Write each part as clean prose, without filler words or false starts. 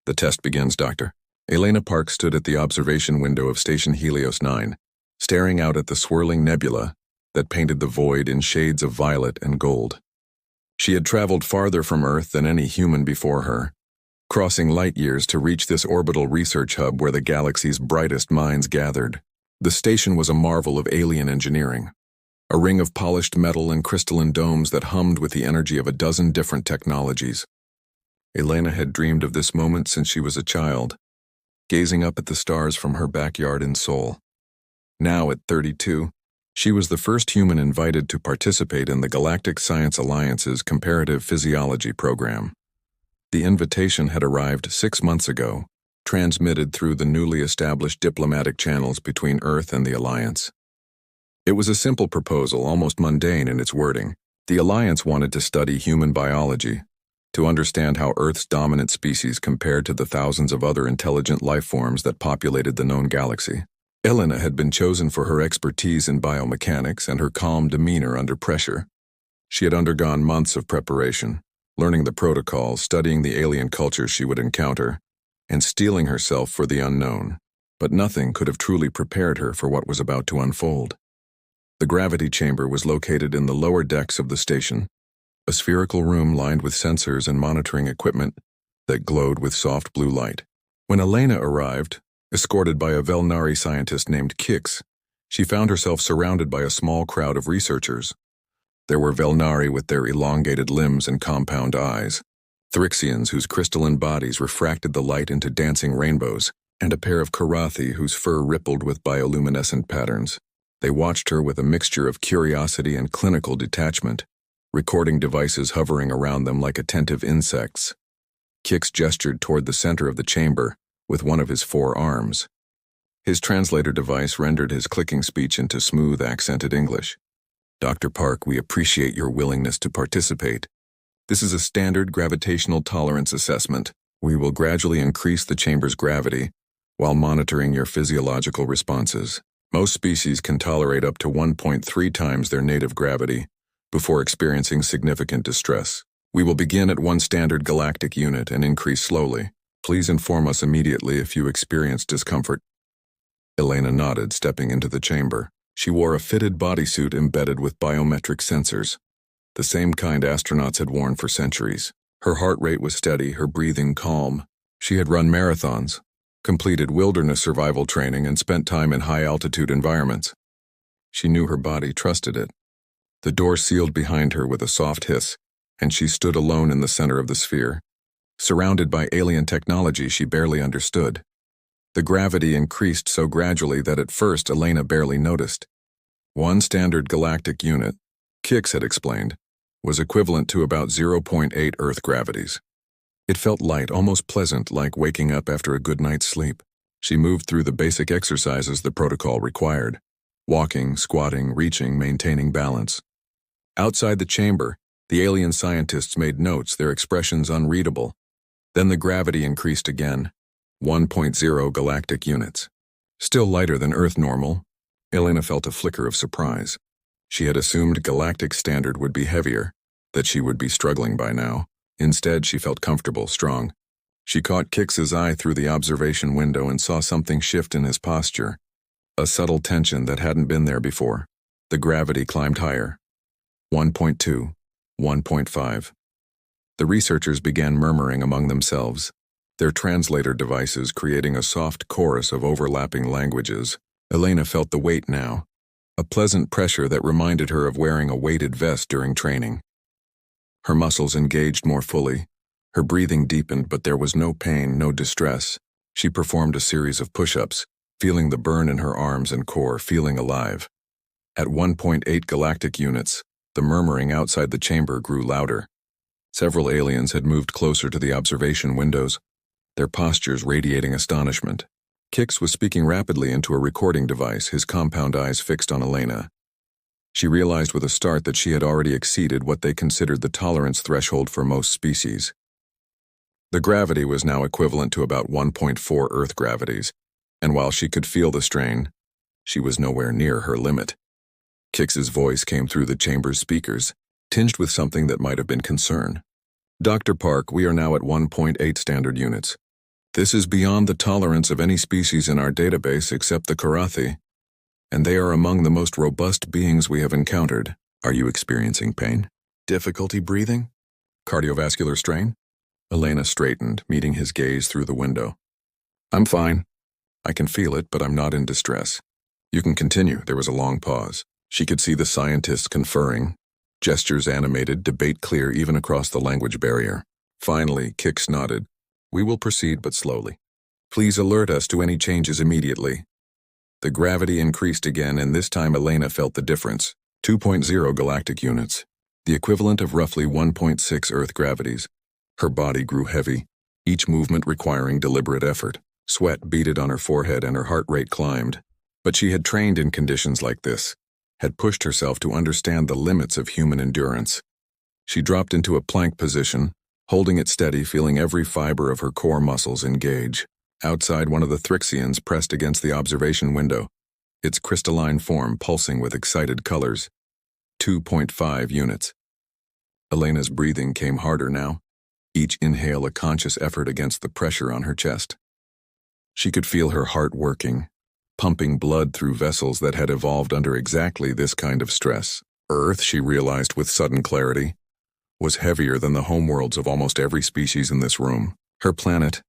The test begins, Doctor. Elena Park stood at the observation window of Station Helios 9, staring out at the swirling nebula that painted the void in shades of violet and gold. She had traveled farther from Earth than any human before her, crossing light years to reach this orbital research hub where the galaxy's brightest minds gathered. The station was a marvel of alien engineering, a ring of polished metal and crystalline domes that hummed with the energy of a dozen different technologies. Elena had dreamed of this moment since she was a child, gazing up at the stars from her backyard in Seoul. Now, at 32, she was the first human invited to participate in the Galactic Science Alliance's Comparative Physiology program. The invitation had arrived 6 months ago, transmitted through the newly established diplomatic channels between Earth and the Alliance. It was a simple proposal, almost mundane in its wording. The Alliance wanted to study human biology, to understand how Earth's dominant species compared to the thousands of other intelligent life forms that populated the known galaxy. Elena had been chosen for her expertise in biomechanics and her calm demeanor under pressure. She had undergone months of preparation, learning the protocols, studying the alien culture she would encounter, and steeling herself for the unknown. But nothing could have truly prepared her for what was about to unfold. The gravity chamber was located in the lower decks of the station, a spherical room lined with sensors and monitoring equipment that glowed with soft blue light. When Elena arrived, escorted by a Velnari scientist named Kix, she found herself surrounded by a small crowd of researchers. There were Velnari with their elongated limbs and compound eyes, Thrixians whose crystalline bodies refracted the light into dancing rainbows, and a pair of Karathi whose fur rippled with bioluminescent patterns. They watched her with a mixture of curiosity and clinical detachment, recording devices hovering around them like attentive insects. Kix gestured toward the center of the chamber with one of his 4 arms. His translator device rendered his clicking speech into smooth, accented English. Dr. Park, we appreciate your willingness to participate. This is a standard gravitational tolerance assessment. We will gradually increase the chamber's gravity while monitoring your physiological responses. Most species can tolerate up to 1.3 times their native gravity before experiencing significant distress. We will begin at 1 standard galactic unit and increase slowly. Please inform us immediately if you experience discomfort. Elena nodded, stepping into the chamber. She wore a fitted bodysuit embedded with biometric sensors, the same kind astronauts had worn for centuries. Her heart rate was steady, her breathing calm. She had run marathons, completed wilderness survival training, and spent time in high-altitude environments. She knew her body trusted it. The door sealed behind her with a soft hiss, and she stood alone in the center of the sphere, surrounded by alien technology she barely understood. The gravity increased so gradually that at first Elena barely noticed. 1 standard galactic unit, Kix had explained, was equivalent to about 0.8 Earth gravities. It felt light, almost pleasant, like waking up after a good night's sleep. She moved through the basic exercises the protocol required: walking, squatting, reaching, maintaining balance. Outside the chamber, the alien scientists made notes, their expressions unreadable. Then the gravity increased again, 1.0 galactic units. Still lighter than Earth normal, Elena felt a flicker of surprise. She had assumed galactic standard would be heavier, that she would be struggling by now. Instead, she felt comfortable, strong. She caught Kix's eye through the observation window and saw something shift in his posture, a subtle tension that hadn't been there before. The gravity climbed higher. 1.2, 1.5. The researchers began murmuring among themselves, their translator devices creating a soft chorus of overlapping languages. Elena felt the weight now, a pleasant pressure that reminded her of wearing a weighted vest during training. Her muscles engaged more fully. Her breathing deepened, but there was no pain, no distress. She performed a series of push-ups, feeling the burn in her arms and core, feeling alive. At 1.8 galactic units, the murmuring outside the chamber grew louder. Several aliens had moved closer to the observation windows, their postures radiating astonishment. Kix was speaking rapidly into a recording device, his compound eyes fixed on Elena. She realized with a start that she had already exceeded what they considered the tolerance threshold for most species. The gravity was now equivalent to about 1.4 Earth gravities, and while she could feel the strain, she was nowhere near her limit. Kix's voice came through the chamber's speakers, tinged with something that might have been concern. Dr. Park, we are now at 1.8 standard units. This is beyond the tolerance of any species in our database except the Karathi, and they are among the most robust beings we have encountered. Are you experiencing pain? Difficulty breathing? Cardiovascular strain? Elena straightened, meeting his gaze through the window. I'm fine. I can feel it, but I'm not in distress. You can continue. There was a long pause. She could see the scientists conferring, gestures animated, debate clear even across the language barrier. Finally, Kix nodded. We will proceed, but slowly. Please alert us to any changes immediately. The gravity increased again, and this time Elena felt the difference. 2.0 galactic units, the equivalent of roughly 1.6 Earth gravities. Her body grew heavy, each movement requiring deliberate effort. Sweat beaded on her forehead and her heart rate climbed. But she had trained in conditions like this, had pushed herself to understand the limits of human endurance. She dropped into a plank position, holding it steady, feeling every fiber of her core muscles engage. Outside, one of the Thrixians pressed against the observation window, its crystalline form pulsing with excited colors. 2.5 units. Elena's breathing came harder now, each inhale a conscious effort against the pressure on her chest. She could feel her heart working, pumping blood through vessels that had evolved under exactly this kind of stress. Earth, she realized with sudden clarity, was heavier than the homeworlds of almost every species in this room. Her planet,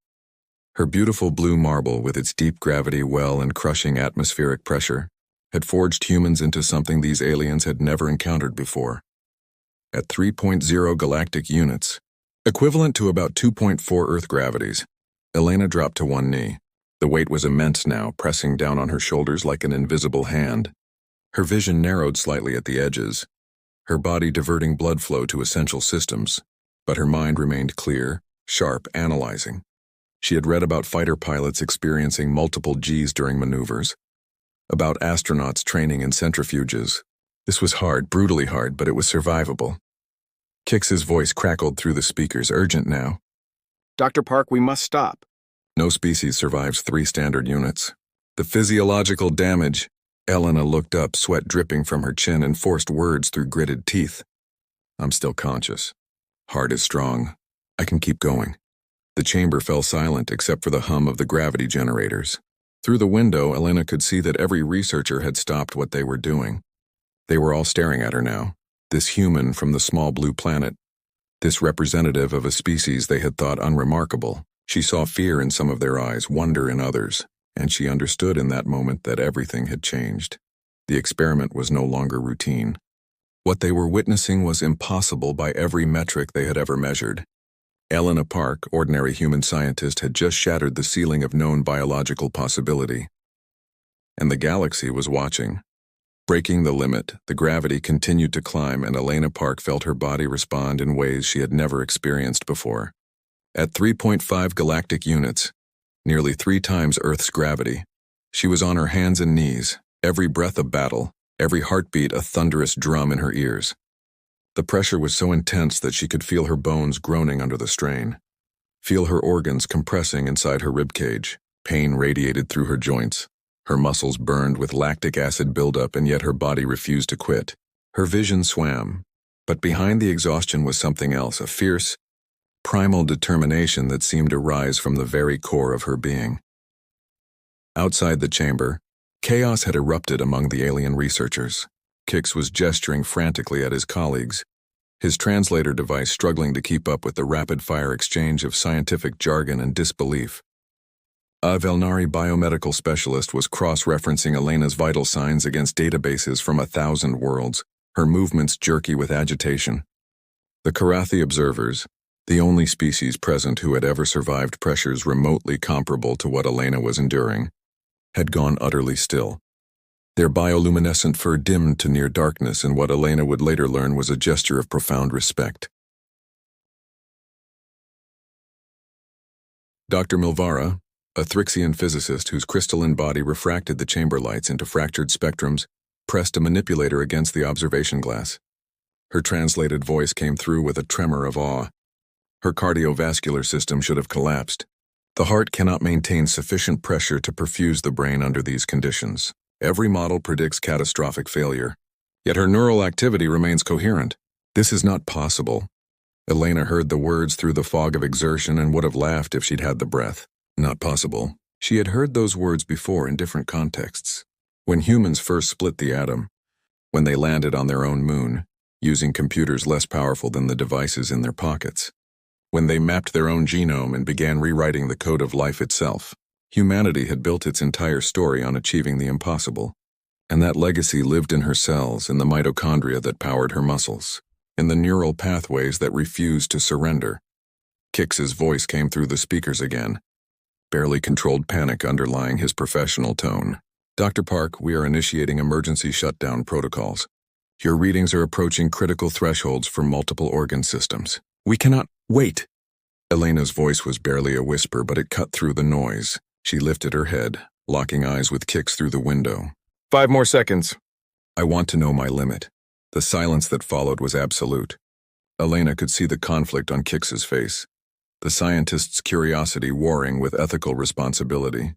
her beautiful blue marble with its deep gravity well and crushing atmospheric pressure, had forged humans into something these aliens had never encountered before. At 3.0 galactic units, equivalent to about 2.4 Earth gravities, Elena dropped to one knee. The weight was immense now, pressing down on her shoulders like an invisible hand. Her vision narrowed slightly at the edges, her body diverting blood flow to essential systems, but her mind remained clear, sharp, analyzing. She had read about fighter pilots experiencing multiple Gs during maneuvers, about astronauts training in centrifuges. This was hard, brutally hard, but it was survivable. Kix's voice crackled through the speakers, urgent now. Dr. Park, we must stop. No species survives 3 standard units. The physiological damage. Elena looked up, sweat dripping from her chin, and forced words through gritted teeth. I'm still conscious. Heart is strong. I can keep going. The chamber fell silent except for the hum of the gravity generators. Through the window, Elena could see that every researcher had stopped what they were doing. They were all staring at her now. This human from the small blue planet. This representative of a species they had thought unremarkable. She saw fear in some of their eyes, wonder in others, and she understood in that moment that everything had changed. The experiment was no longer routine. What they were witnessing was impossible by every metric they had ever measured. Elena Park, ordinary human scientist, had just shattered the ceiling of known biological possibility. And the galaxy was watching. Breaking the limit, the gravity continued to climb, and Elena Park felt her body respond in ways she had never experienced before. At 3.5 galactic units, nearly 3 times Earth's gravity, she was on her hands and knees, every breath a battle, every heartbeat a thunderous drum in her ears. The pressure was so intense that she could feel her bones groaning under the strain, feel her organs compressing inside her ribcage. Pain radiated through her joints. Her muscles burned with lactic acid buildup, and yet her body refused to quit. Her vision swam, but behind the exhaustion was something else, a fierce, primal determination that seemed to rise from the very core of her being. Outside the chamber, chaos had erupted among the alien researchers. Kix was gesturing frantically at his colleagues, his translator device struggling to keep up with the rapid-fire exchange of scientific jargon and disbelief. A Velnari biomedical specialist was cross-referencing Elena's vital signs against databases from 1,000 worlds, her movements jerky with agitation. The Karathi observers, the only species present who had ever survived pressures remotely comparable to what Elena was enduring, had gone utterly still. Their bioluminescent fur dimmed to near darkness in what Elena would later learn was a gesture of profound respect. Dr. Milvara, a Thrixian physicist whose crystalline body refracted the chamber lights into fractured spectrums, pressed a manipulator against the observation glass. Her translated voice came through with a tremor of awe. Her cardiovascular system should have collapsed. The heart cannot maintain sufficient pressure to perfuse the brain under these conditions. Every model predicts catastrophic failure, yet her neural activity remains coherent. This is not possible. Elena heard the words through the fog of exertion and would have laughed if she'd had the breath. Not possible. She had heard those words before in different contexts. When humans first split the atom, when they landed on their own moon, using computers less powerful than the devices in their pockets. When they mapped their own genome and began rewriting the code of life itself, humanity had built its entire story on achieving the impossible. And that legacy lived in her cells, in the mitochondria that powered her muscles, in the neural pathways that refused to surrender. Kix's voice came through the speakers again, barely controlled panic underlying his professional tone. Dr. Park, we are initiating emergency shutdown protocols. Your readings are approaching critical thresholds for multiple organ systems. We cannot wait. Elena's voice was barely a whisper, but it cut through the noise. She lifted her head, locking eyes with Kix through the window. 5 more seconds. I want to know my limit. The silence that followed was absolute. Elena could see the conflict on Kix's face, the scientist's curiosity warring with ethical responsibility.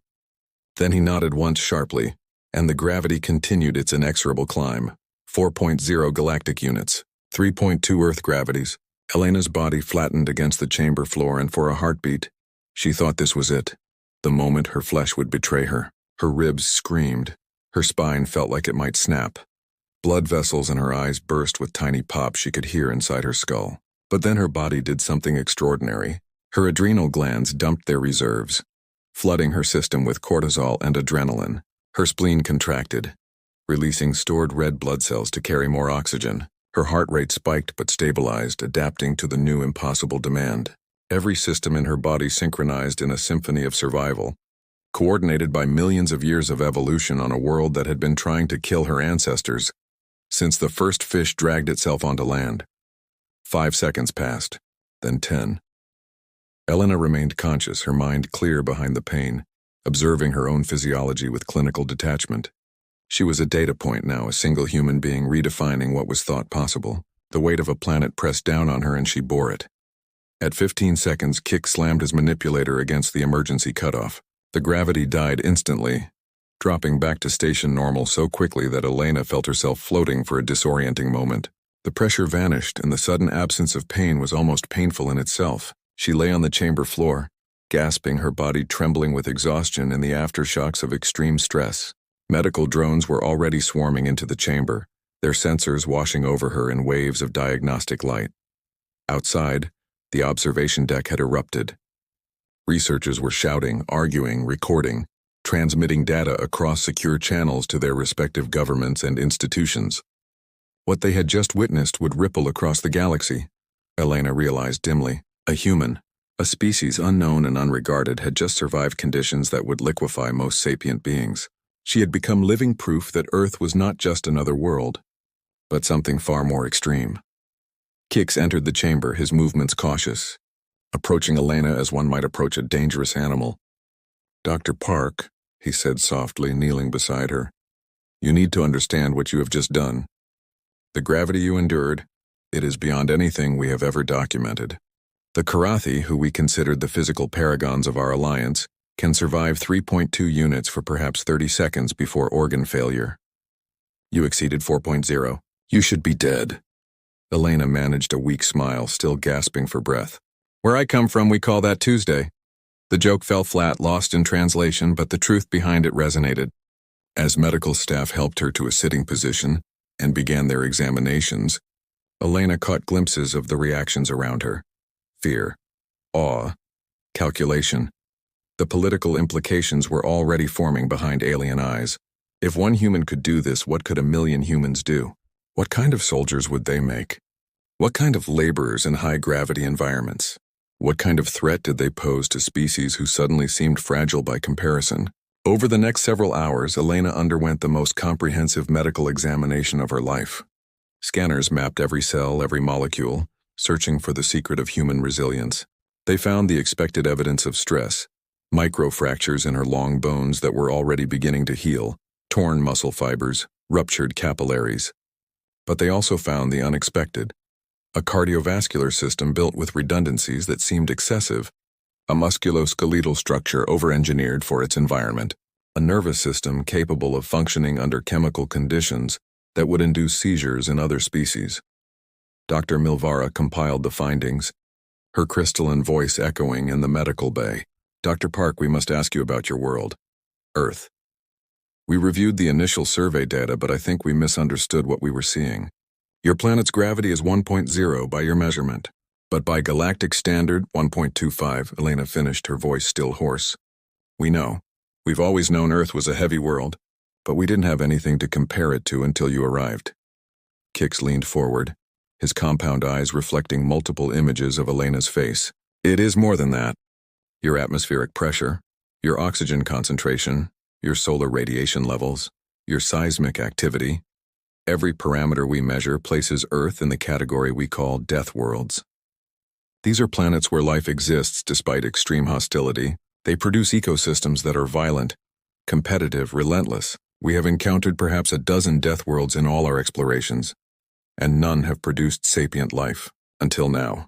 Then he nodded once sharply, and the gravity continued its inexorable climb. 4.0 galactic units, 3.2 Earth gravities. Elena's body flattened against the chamber floor, and for a heartbeat, she thought this was it. The moment her flesh would betray her. Her ribs screamed. Her spine felt like it might snap. Blood vessels in her eyes burst with tiny pops she could hear inside her skull. But then her body did something extraordinary. Her adrenal glands dumped their reserves, flooding her system with cortisol and adrenaline. Her spleen contracted, releasing stored red blood cells to carry more oxygen. Her heart rate spiked but stabilized, adapting to the new impossible demand. Every system in her body synchronized in a symphony of survival, coordinated by millions of years of evolution on a world that had been trying to kill her ancestors since the first fish dragged itself onto land. 5 seconds passed, then 10. Elena remained conscious, her mind clear behind the pain, observing her own physiology with clinical detachment. She was a data point now, a single human being redefining what was thought possible. The weight of a planet pressed down on her, and she bore it. At 15 seconds, Kix slammed his manipulator against the emergency cutoff. The gravity died instantly, dropping back to station normal so quickly that Elena felt herself floating for a disorienting moment. The pressure vanished, and the sudden absence of pain was almost painful in itself. She lay on the chamber floor, gasping, her body trembling with exhaustion and the aftershocks of extreme stress. Medical drones were already swarming into the chamber, their sensors washing over her in waves of diagnostic light. Outside, the observation deck had erupted. Researchers were shouting, arguing, recording, transmitting data across secure channels to their respective governments and institutions. What they had just witnessed would ripple across the galaxy, Elena realized dimly. A human, a species unknown and unregarded, had just survived conditions that would liquefy most sapient beings. She had become living proof that Earth was not just another world, but something far more extreme. Kix entered the chamber, his movements cautious, approaching Elena as one might approach a dangerous animal. "Dr. Park," he said softly, kneeling beside her, "you need to understand what you have just done. The gravity you endured, it is beyond anything we have ever documented. The Karathi, who we considered the physical paragons of our alliance, can survive 3.2 units for perhaps 30 seconds before organ failure. You exceeded 4.0. You should be dead." Elena managed a weak smile, still gasping for breath. "Where I come from, we call that Tuesday." The joke fell flat, lost in translation, but the truth behind it resonated. As medical staff helped her to a sitting position and began their examinations, Elena caught glimpses of the reactions around her. Fear, awe, calculation. The political implications were already forming behind alien eyes. If one human could do this, what could a million humans do? What kind of soldiers would they make? What kind of laborers in high-gravity environments? What kind of threat did they pose to species who suddenly seemed fragile by comparison? Over the next several hours, Elena underwent the most comprehensive medical examination of her life. Scanners mapped every cell, every molecule, searching for the secret of human resilience. They found the expected evidence of stress, microfractures in her long bones that were already beginning to heal, torn muscle fibers, ruptured capillaries. But they also found the unexpected, a cardiovascular system built with redundancies that seemed excessive, a musculoskeletal structure over-engineered for its environment, a nervous system capable of functioning under chemical conditions that would induce seizures in other species. Dr. Milvara compiled the findings, her crystalline voice echoing in the medical bay. Dr. Park, we must ask you about your world, Earth. We reviewed the initial survey data, but I think we misunderstood what we were seeing. Your planet's gravity is 1.0 by your measurement, but by galactic standard, 1.25, Elena finished, her voice still hoarse. We know. We've always known Earth was a heavy world, but we didn't have anything to compare it to until you arrived. Kix leaned forward, his compound eyes reflecting multiple images of Elena's face. It is more than that. Your atmospheric pressure, your oxygen concentration, your solar radiation levels, your seismic activity. Every parameter we measure places Earth in the category we call death worlds. These are planets where life exists despite extreme hostility. They produce ecosystems that are violent, competitive, relentless. We have encountered perhaps a dozen death worlds in all our explorations, and none have produced sapient life, until now.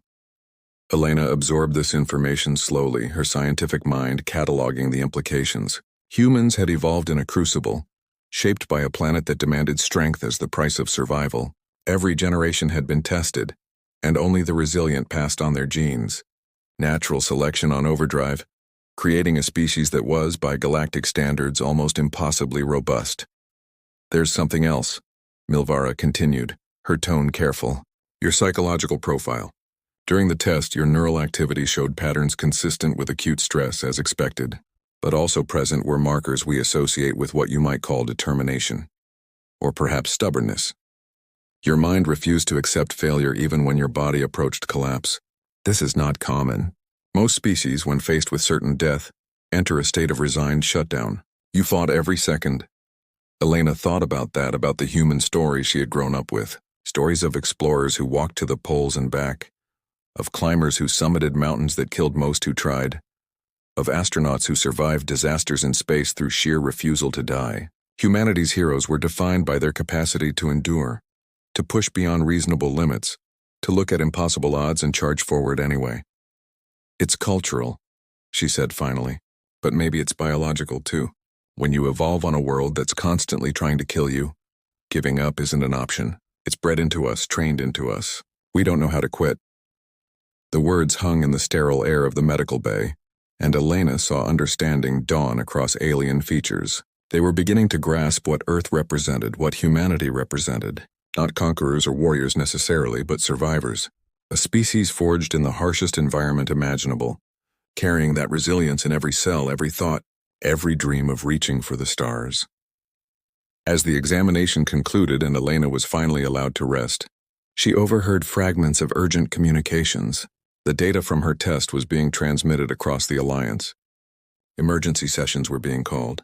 Elena absorbed this information slowly, her scientific mind cataloging the implications. Humans had evolved in a crucible, shaped by a planet that demanded strength as the price of survival. Every generation had been tested, and only the resilient passed on their genes. Natural selection on overdrive, creating a species that was, by galactic standards, almost impossibly robust. There's something else, Milvara continued, her tone careful. Your psychological profile. During the test, your neural activity showed patterns consistent with acute stress as expected, but also present were markers we associate with what you might call determination, or perhaps stubbornness. Your mind refused to accept failure even when your body approached collapse. This is not common. Most species, when faced with certain death, enter a state of resigned shutdown. You fought every second. Elena thought about that, about the human stories she had grown up with. Stories of explorers who walked to the poles and back, of climbers who summited mountains that killed most who tried, of astronauts who survived disasters in space through sheer refusal to die. Humanity's heroes were defined by their capacity to endure, to push beyond reasonable limits, to look at impossible odds and charge forward anyway. It's cultural, she said finally, but maybe it's biological too. When you evolve on a world that's constantly trying to kill you, giving up isn't an option. It's bred into us, trained into us. We don't know how to quit. The words hung in the sterile air of the medical bay, and Elena saw understanding dawn across alien features. They were beginning to grasp what Earth represented, what humanity represented. Not conquerors or warriors necessarily, but survivors. A species forged in the harshest environment imaginable, carrying that resilience in every cell, every thought, every dream of reaching for the stars. As the examination concluded and Elena was finally allowed to rest, she overheard fragments of urgent communications. The data from her test was being transmitted across the Alliance. Emergency sessions were being called.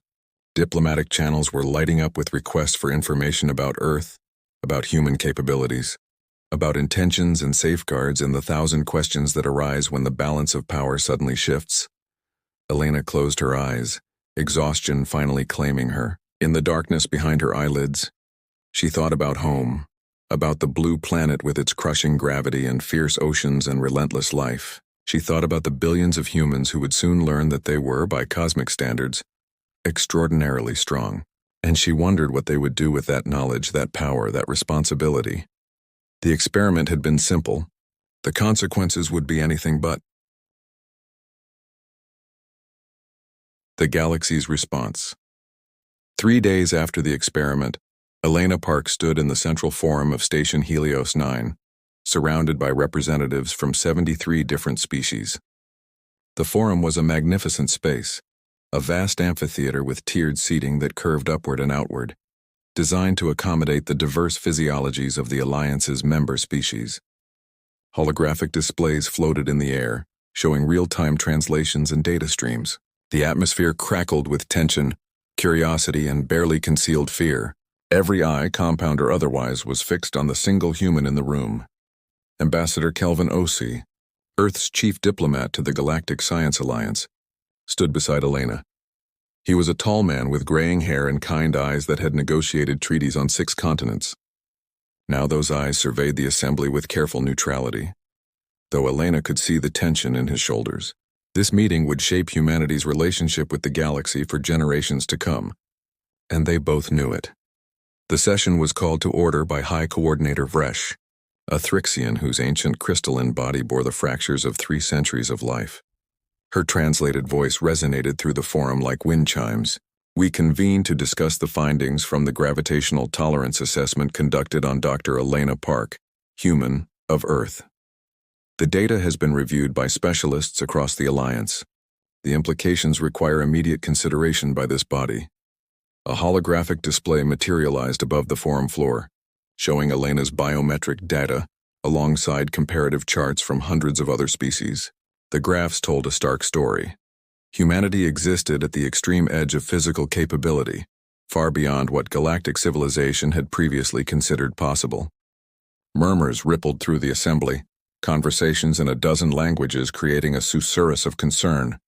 Diplomatic channels were lighting up with requests for information about Earth, about human capabilities, about intentions and safeguards, and the 1,000 questions that arise when the balance of power suddenly shifts. Elena closed her eyes, exhaustion finally claiming her. In the darkness behind her eyelids, she thought about home, about the blue planet with its crushing gravity and fierce oceans and relentless life. She thought about the billions of humans who would soon learn that they were, by cosmic standards, extraordinarily strong. And she wondered what they would do with that knowledge, that power, that responsibility. The experiment had been simple. The consequences would be anything but. The galaxy's response. 3 days after the experiment, Elena Park stood in the central forum of Station Helios 9, surrounded by representatives from 73 different species. The forum was a magnificent space, a vast amphitheater with tiered seating that curved upward and outward, designed to accommodate the diverse physiologies of the Alliance's member species. Holographic displays floated in the air, showing real-time translations and data streams. The atmosphere crackled with tension, curiosity, and barely concealed fear. Every eye, compound or otherwise, was fixed on the single human in the room. Ambassador Kelvin Osee, Earth's chief diplomat to the Galactic Science Alliance, stood beside Elena. He was a tall man with graying hair and kind eyes that had negotiated treaties on 6 continents. Now those eyes surveyed the assembly with careful neutrality, though Elena could see the tension in his shoulders. This meeting would shape humanity's relationship with the galaxy for generations to come, and they both knew it. The session was called to order by High Coordinator Vresh, a Thrixian whose ancient crystalline body bore the fractures of 3 centuries of life. Her translated voice resonated through the forum like wind chimes. We convened to discuss the findings from the gravitational tolerance assessment conducted on Dr. Elena Park, human, of Earth. The data has been reviewed by specialists across the Alliance. The implications require immediate consideration by this body. A holographic display materialized above the forum floor, showing Elena's biometric data alongside comparative charts from hundreds of other species. The graphs told a stark story. Humanity existed at the extreme edge of physical capability, far beyond what galactic civilization had previously considered possible. Murmurs rippled through the assembly, conversations in a dozen languages creating a susurrus of concern.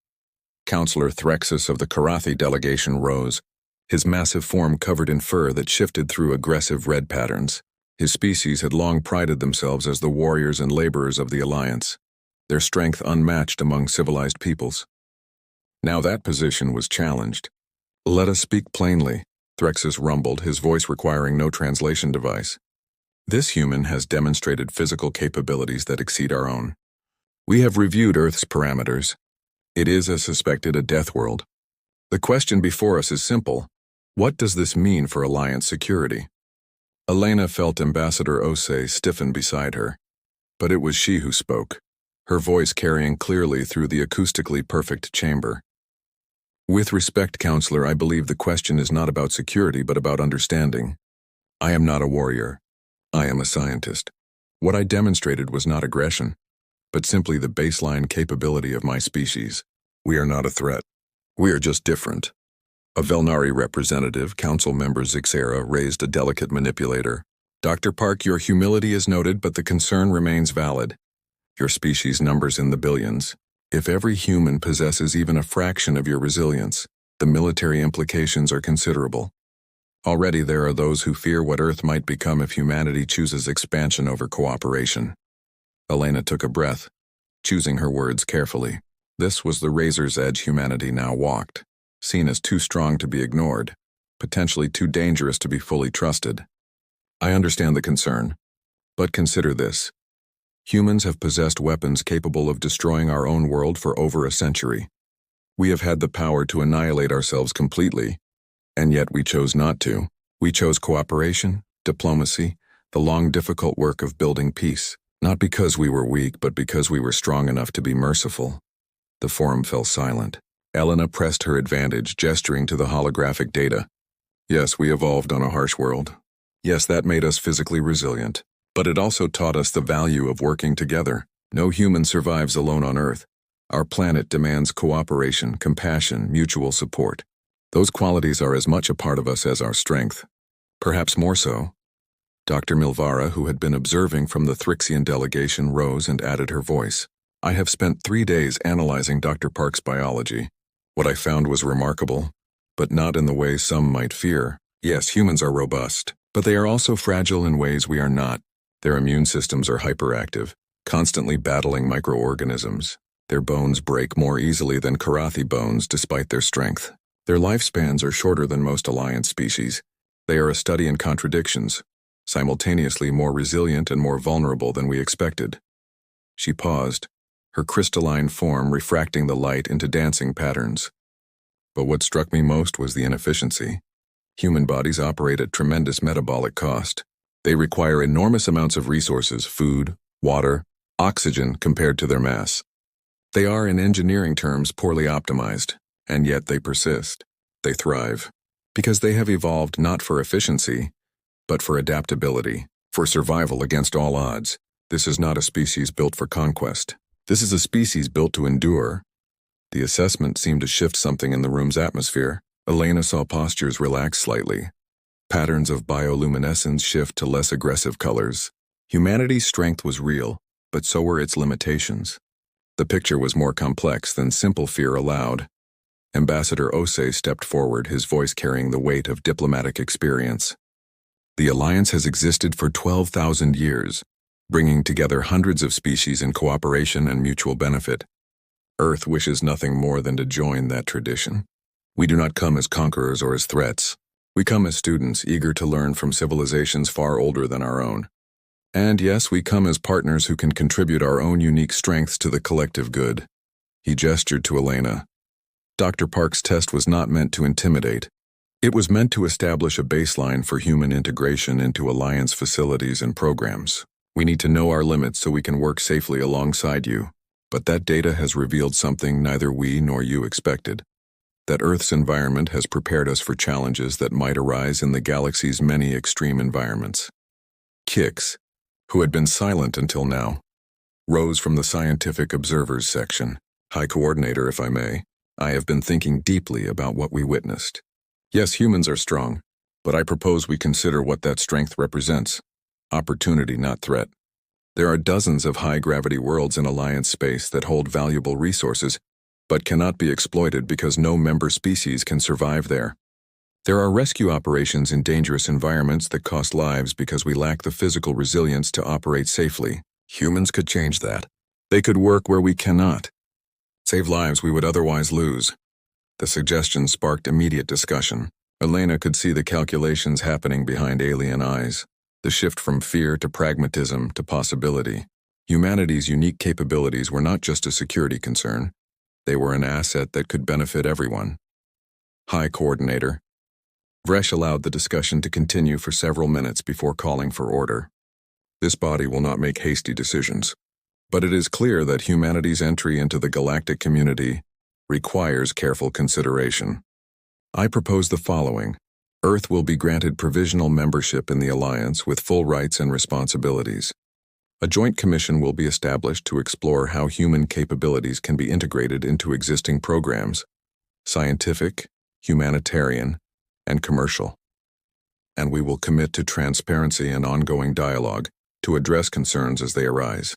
Counselor Threxus of the Karathi delegation rose, his massive form covered in fur that shifted through aggressive red patterns. His species had long prided themselves as the warriors and laborers of the Alliance, their strength unmatched among civilized peoples. Now that position was challenged. "Let us speak plainly," Threxus rumbled, his voice requiring no translation device. "This human has demonstrated physical capabilities that exceed our own. We have reviewed Earth's parameters. It is, as suspected, a death world. The question before us is simple. What does this mean for Alliance security?" Elena felt Ambassador Osei stiffen beside her, but it was she who spoke, her voice carrying clearly through the acoustically perfect chamber. "With respect, Counselor, I believe the question is not about security but about understanding. I am not a warrior. I am a scientist. What I demonstrated was not aggression, but simply the baseline capability of my species. We are not a threat. We are just different." A Velnari representative, Council Member Zixera, raised a delicate manipulator. "Dr. Park, your humility is noted, but the concern remains valid. Your species numbers in the billions. If every human possesses even a fraction of your resilience, the military implications are considerable. Already there are those who fear what Earth might become if humanity chooses expansion over cooperation." Elena took a breath, choosing her words carefully. This was the razor's edge humanity now walked, seen as too strong to be ignored, potentially too dangerous to be fully trusted. "I understand the concern, but consider this. Humans have possessed weapons capable of destroying our own world for over a century. We have had the power to annihilate ourselves completely, and yet we chose not to. We chose cooperation, diplomacy, the long difficult work of building peace, not because we were weak but because we were strong enough to be merciful." The forum fell silent. Elena pressed her advantage, gesturing to the holographic data. "Yes, we evolved on a harsh world. Yes, that made us physically resilient. But it also taught us the value of working together. No human survives alone on Earth. Our planet demands cooperation, compassion, mutual support. Those qualities are as much a part of us as our strength. Perhaps more so." Dr. Milvara, who had been observing from the Thrixian delegation, rose and added her voice. "I have spent 3 days analyzing Dr. Park's biology. What I found was remarkable, but not in the way some might fear. Yes, humans are robust, but they are also fragile in ways we are not. Their immune systems are hyperactive, constantly battling microorganisms. Their bones break more easily than Karathi bones despite their strength. Their lifespans are shorter than most Alliance species. They are a study in contradictions, simultaneously more resilient and more vulnerable than we expected." She paused, her crystalline form refracting the light into dancing patterns. "But what struck me most was the inefficiency. Human bodies operate at tremendous metabolic cost. They require enormous amounts of resources, food, water, oxygen, compared to their mass. They are, in engineering terms, poorly optimized, and yet they persist. They thrive, because they have evolved not for efficiency, but for adaptability, for survival against all odds. This is not a species built for conquest. This is a species built to endure." The assessment seemed to shift something in the room's atmosphere. Elena saw postures relax slightly. Patterns of bioluminescence shift to less aggressive colors. Humanity's strength was real, but so were its limitations. The picture was more complex than simple fear allowed. Ambassador Osei stepped forward, his voice carrying the weight of diplomatic experience. "The Alliance has existed for 12,000 years, bringing together hundreds of species in cooperation and mutual benefit. Earth wishes nothing more than to join that tradition. We do not come as conquerors or as threats. We come as students eager to learn from civilizations far older than our own. And yes, we come as partners who can contribute our own unique strengths to the collective good." He gestured to Elena. Dr. Park's test was not meant to intimidate. It was meant to establish a baseline for human integration into Alliance facilities and programs. We need to know our limits so we can work safely alongside you. But that data has revealed something neither we nor you expected. That Earth's environment has prepared us for challenges that might arise in the galaxy's many extreme environments. Kix, who had been silent until now, rose from the Scientific Observers section. High Coordinator, if I may, I have been thinking deeply about what we witnessed. Yes, humans are strong, but I propose we consider what that strength represents. Opportunity, not threat. There are dozens of high-gravity worlds in Alliance space that hold valuable resources, but cannot be exploited because no member species can survive there. There are rescue operations in dangerous environments that cost lives because we lack the physical resilience to operate safely. Humans could change that. They could work where we cannot. Save lives we would otherwise lose. The suggestion sparked immediate discussion. Elena could see the calculations happening behind alien eyes. The shift from fear to pragmatism to possibility. Humanity's unique capabilities were not just a security concern. They were an asset that could benefit everyone. High Coordinator. Vresh allowed the discussion to continue for several minutes before calling for order. This body will not make hasty decisions, but it is clear that humanity's entry into the galactic community requires careful consideration. I propose the following. Earth will be granted provisional membership in the Alliance with full rights and responsibilities. A joint commission will be established to explore how human capabilities can be integrated into existing programs, scientific, humanitarian, and commercial. And we will commit to transparency and ongoing dialogue to address concerns as they arise.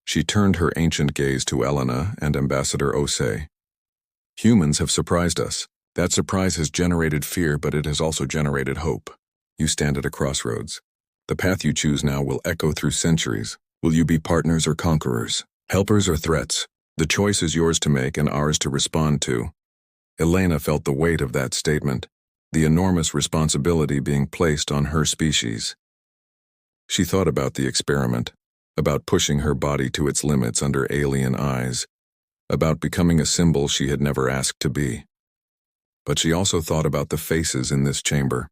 She turned her ancient gaze to Elena and Ambassador Osei. Humans have surprised us. That surprise has generated fear, but it has also generated hope. You stand at a crossroads. The path you choose now will echo through centuries. Will you be partners or conquerors? Helpers or threats? The choice is yours to make and ours to respond to. Elena felt the weight of that statement, the enormous responsibility being placed on her species. She thought about the experiment, about pushing her body to its limits under alien eyes, about becoming a symbol she had never asked to be. But she also thought about the faces in this chamber.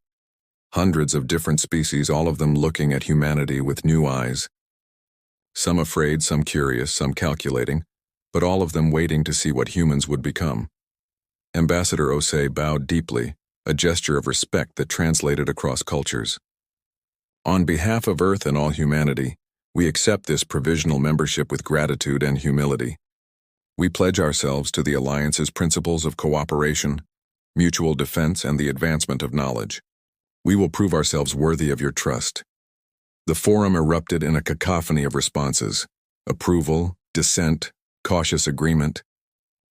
Hundreds of different species, all of them looking at humanity with new eyes. Some afraid, some curious, some calculating, but all of them waiting to see what humans would become. Ambassador Osei bowed deeply, a gesture of respect that translated across cultures. On behalf of Earth and all humanity, we accept this provisional membership with gratitude and humility. We pledge ourselves to the Alliance's principles of cooperation, mutual defense, and the advancement of knowledge. We will prove ourselves worthy of your trust. The forum erupted in a cacophony of responses: approval, dissent, cautious agreement.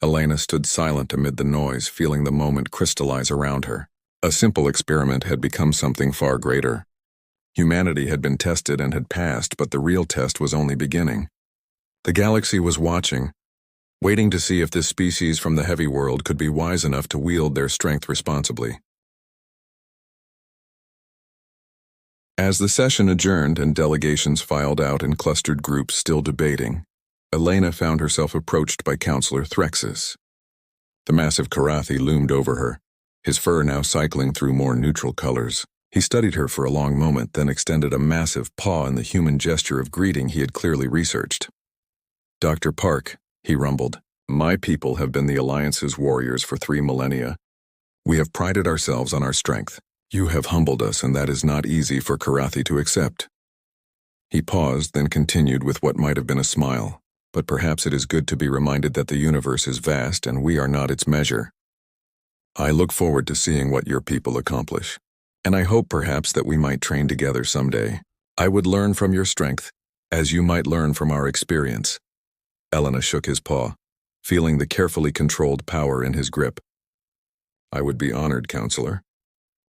Elena stood silent amid the noise, feeling the moment crystallize around her. A simple experiment had become something far greater. Humanity had been tested and had passed, but the real test was only beginning. The galaxy was watching, waiting to see if this species from the heavy world could be wise enough to wield their strength responsibly. As the session adjourned and delegations filed out in clustered groups still debating, Elena found herself approached by Counselor Threxus. The massive Karathi loomed over her, his fur now cycling through more neutral colors. He studied her for a long moment, then extended a massive paw in the human gesture of greeting he had clearly researched. "Dr. Park," he rumbled, "my people have been the Alliance's warriors for 3 millennia. We have prided ourselves on our strength. You have humbled us, and that is not easy for Karathi to accept." He paused, then continued with what might have been a smile. "But perhaps it is good to be reminded that the universe is vast and we are not its measure. I look forward to seeing what your people accomplish, and I hope perhaps that we might train together someday. I would learn from your strength, as you might learn from our experience." Elena shook his paw, feeling the carefully controlled power in his grip. "I would be honored, Counselor.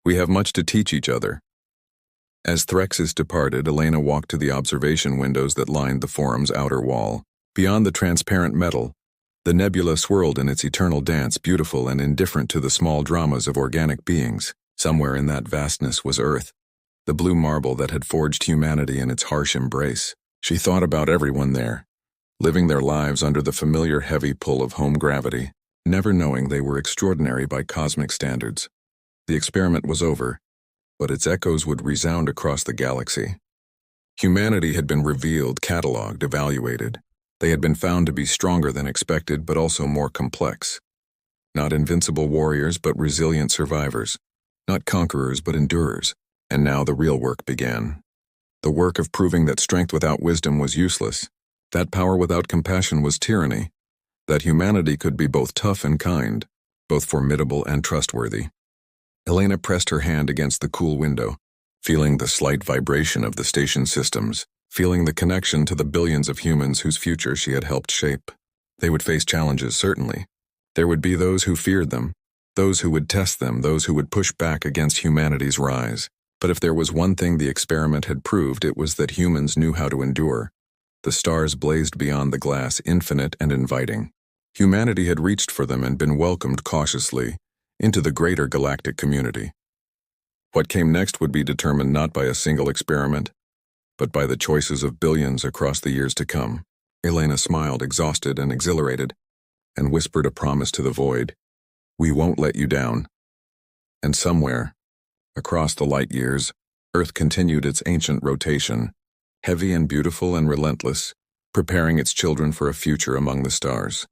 We have much to teach each other." As Threxus departed, Elena walked to the observation windows that lined the forum's outer wall. Beyond the transparent metal, the nebula swirled in its eternal dance, beautiful and indifferent to the small dramas of organic beings. Somewhere in that vastness was Earth, the blue marble that had forged humanity in its harsh embrace. She thought about everyone there, living their lives under the familiar heavy pull of home gravity, never knowing they were extraordinary by cosmic standards. The experiment was over, but its echoes would resound across the galaxy. Humanity had been revealed, catalogued, evaluated. They had been found to be stronger than expected, but also more complex. Not invincible warriors, but resilient survivors. Not conquerors, but endurers. And now the real work began. The work of proving that strength without wisdom was useless, that power without compassion was tyranny, that humanity could be both tough and kind, both formidable and trustworthy. Elena pressed her hand against the cool window, feeling the slight vibration of the station systems, feeling the connection to the billions of humans whose future she had helped shape. They would face challenges, certainly. There would be those who feared them, those who would test them, those who would push back against humanity's rise. But if there was one thing the experiment had proved, it was that humans knew how to endure. The stars blazed beyond the glass, infinite and inviting. Humanity had reached for them and been welcomed cautiously into the greater galactic community. What came next would be determined not by a single experiment, but by the choices of billions across the years to come. Elena smiled, exhausted and exhilarated, and whispered a promise to the void. "We won't let you down." And somewhere, across the light years, Earth continued its ancient rotation, heavy and beautiful and relentless, preparing its children for a future among the stars.